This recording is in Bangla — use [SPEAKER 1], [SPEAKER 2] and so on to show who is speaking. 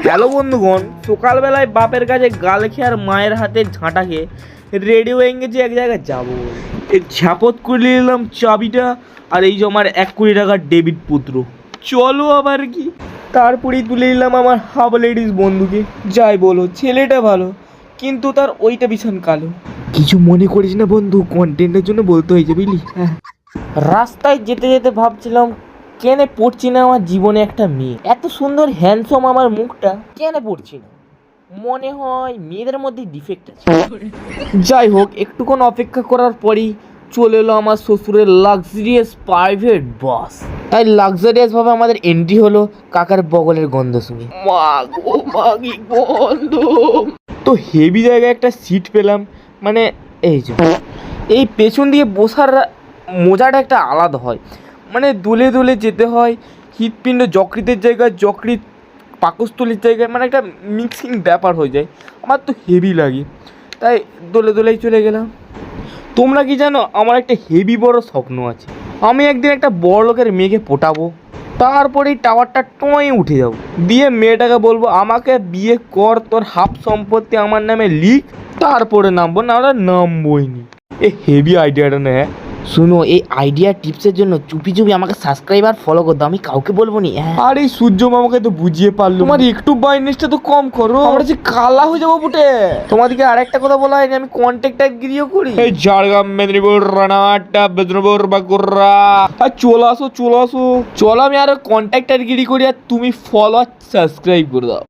[SPEAKER 1] হ্যালো বন্ধুগণ, সকালবেলায় বাপের কাছে গাল খেয়ে আর মায়ের হাতে ঝাঁটা খেয়ে রেডি হয়ে গেছি এক জায়গায় যাবো বলে। এই ঝাপত করে নিলাম চাবিটা, আর এই যে আমার 1 কোটি টাকার ডেবিট পুত্র, চলো আবার কি। তারপরেই তুলে নিলাম আমার হাফ লেডিস বন্ধুকে। যাই বলো, ছেলেটা ভালো, কিন্তু তার ওইটা ভীষণ কালো। কিছু মনে করিস না বন্ধু, কন্টেন্টের জন্য বলতে হয়েছে বুঝলি। হ্যাঁ, রাস্তায় যেতে যেতে ভাবছিলাম কেন পড়ছি না আমার জীবনে একটা মেয়ে। এত সুন্দর হ্যান্ডসাম আমার মুখটা, কেন পড়ছি না? মনে হয় মেয়েদের মধ্যে ডিফেক্ট আছে। যাই হোক, একটুক্ষণ অপেক্ষা করার পরেই চলে এলো আমার শ্বশুরের লাক্সারিয়াস প্রাইভেট বাস। তাই লাক্সারিয়াস ভাবে আমাদের এন্ট্রি হলো কাকার বগলের গন্ধ শুনে। মা গো মাগি গন্ধ। তো হেভি জায়গায় একটা সিট পেলাম, মানে এই যে এই পেছন দিয়ে বসার মজাটা একটা আলাদা হয়। মানে দোলে দোলে যেতে হয়, হৃৎপিণ্ড যকৃতের জায়গায়, যকৃৎ পাকস্থলীর জায়গায়, মানে একটা মিক্সিং ব্যাপার হয়ে যায়। আমার তো হেভি লাগে, তাই দোলে দোলেই চলে গেলাম। তোমরা কি জানো, আমার একটা হেভি বড় স্বপ্ন আছে। আমি একদিন একটা বড় লোকের মেয়েকে পটাবো, তারপরেই টাওয়ারটা টয়ে উঠে যাবো, দিয়ে মেয়েটাকে বলবো আমাকে বিয়ে কর, তোর হাফ সম্পত্তি আমার নামে লিখ, তারপরে নামবো, না হলে নামবোই নি। এ হেভি আইডিয়াটা না? হ্যাঁ শুনো, এই আইডিয়া টিপসের জন্য চুপি চুপি আমাকে সাবস্ক্রাইব আর ফলো করতো, আমি কাউকে বলবো নি। আর এই সূর্য মামাকে তো বুঝিয়ে পারলো, তোমার একটু বাইনেসটা তো কম করো, আমরা যে কালা হয়ে যাবো বুটে। তোমাদেরকে আরেকটা কথা বলা হয়নি, আমি কন্ট্যাক্ট গিরিও করি। এই ঝাড়গ্রাম, মেদিনীপুর, রানাঘাটটা, মেদিনীপুর, বাঁকুড়া, আর চলে আসো চলে আসো। চলো আমি আরো কন্ট্যাক্ট গিরি করি, আর তুমি ফলো আর সাবস্ক্রাইব করে দাও।